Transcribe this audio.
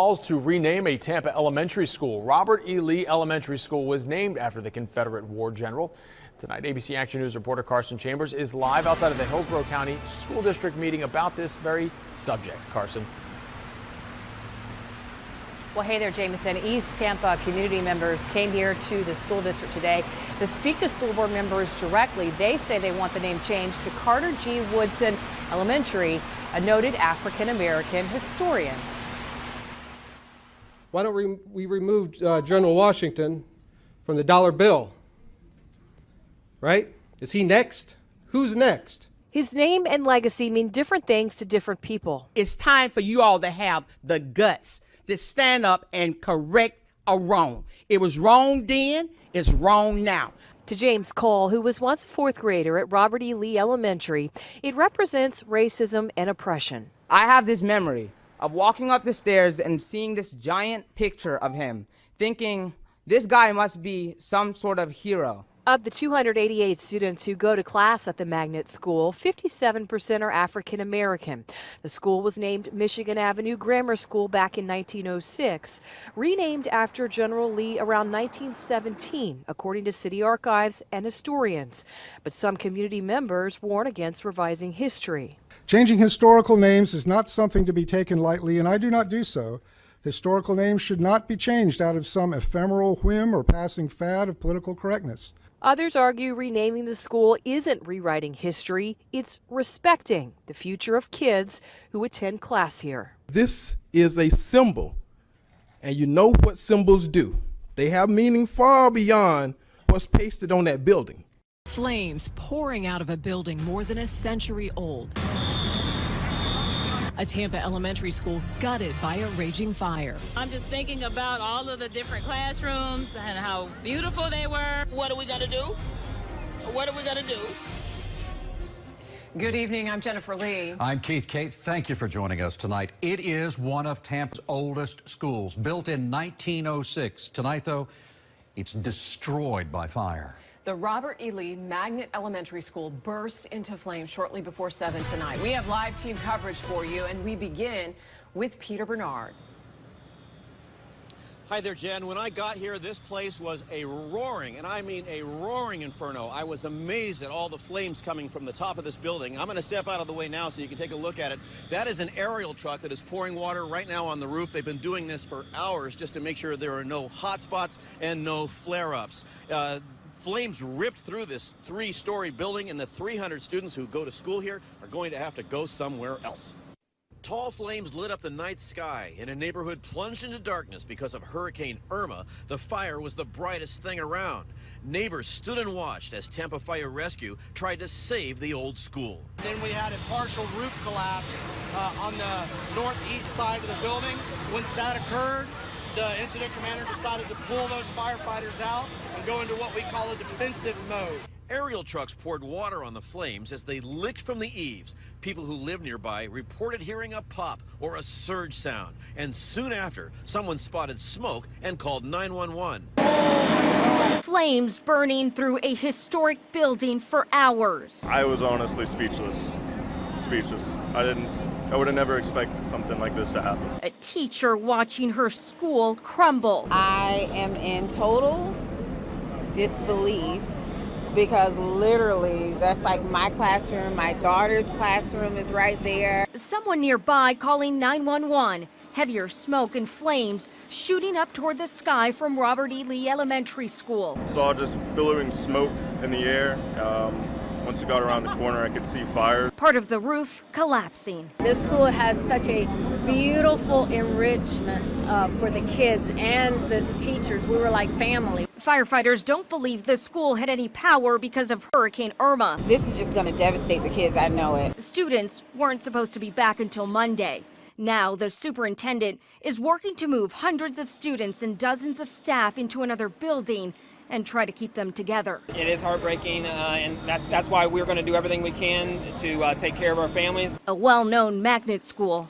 calls to rename a Tampa elementary school. Robert E. Lee Elementary School was named after the Confederate war general. Tonight, ABC Action News reporter Carson Chambers is live outside of the Hillsborough County School District meeting about this very subject. Carson. Well, hey there, Jameson. East Tampa community members came here to the school district today to speak to school board members directly. They say they want the name changed to Carter G. Woodson Elementary, a noted African-American historian. Why don't we remove General Washington from the dollar bill? Right? Is he next? Who's next? His name and legacy mean different things to different people. It's time for you all to have the guts to stand up and correct a wrong. It was wrong then, it's wrong now. To James Cole, who was once a fourth grader at Robert E. Lee Elementary, it represents racism and oppression. I have this memory of walking up the stairs and seeing this giant picture of him, thinking this guy must be some sort of hero. Of the 288 students who go to class at the magnet school, 57% are African American. The school was named Michigan Avenue Grammar School back in 1906, renamed after General Lee around 1917, according to city archives and historians. But some community members warn against revising history. Changing historical names is not something to be taken lightly, and I do not do so. Historical names should not be changed out of some ephemeral whim or passing fad of political correctness. Others argue renaming the school isn't rewriting history, it's respecting the future of kids who attend class here. This is a symbol, and you know what symbols do. They have meaning far beyond what's pasted on that building. Flames pouring out of a building more than a century old. A Tampa elementary school gutted by a raging fire. I'm just thinking about all of the different classrooms and how beautiful they were. What are we gonna do? What are we gonna do? Good evening, I'm Jennifer Lee. I'm Keith Kate. Thank you for joining us tonight. It is one of Tampa's oldest schools, built in 1906. Tonight, though, it's destroyed by fire. The Robert E. Lee Magnet Elementary School burst into flames shortly before 7 tonight. We have live team coverage for you, and we begin with Peter Bernard. Hi there, Jen. When I got here, this place was a roaring, and I mean a roaring inferno. I was amazed at all the flames coming from the top of this building. I'm going to step out of the way now so you can take a look at it. That is an aerial truck that is pouring water right now on the roof. They've been doing this for hours just to make sure there are no hot spots and no flare-ups. Flames ripped through this 3-story building, and the 300 students who go to school here are going to have to go somewhere else. Tall flames lit up the night sky in a neighborhood plunged into darkness because of Hurricane Irma. The fire was the brightest thing around. Neighbors stood and watched as Tampa Fire Rescue tried to save the old school. Then we had a partial roof collapse on the northeast side of the building. Once that occurred, the incident commander decided to pull those firefighters out and go into what we call a defensive mode. Aerial trucks poured water on the flames as they licked from the eaves. People who live nearby reported hearing a pop or a surge sound. And soon after, someone spotted smoke and called 911. Flames burning through a historic building for hours. I was honestly speechless. I would have never expected something like this to happen. A teacher watching her school crumble. I am in total disbelief because literally that's like my classroom. My daughter's classroom is right there. Someone nearby calling 911. Heavier smoke and flames shooting up toward the sky from Robert E. Lee Elementary School. Saw just billowing smoke in the air. Once it got around the corner, I could see fire. Part of the roof collapsing. This school has such a beautiful enrichment for the kids and the teachers. We were like family. Firefighters don't believe the school had any power because of Hurricane Irma. This is just going to devastate the kids, I know it. Students weren't supposed to be back until Monday. Now the superintendent is working to move hundreds of students and dozens of staff into another building and try to keep them together. It is heartbreaking, and that's why we're going to do everything we can to take care of our families. A well-known magnet school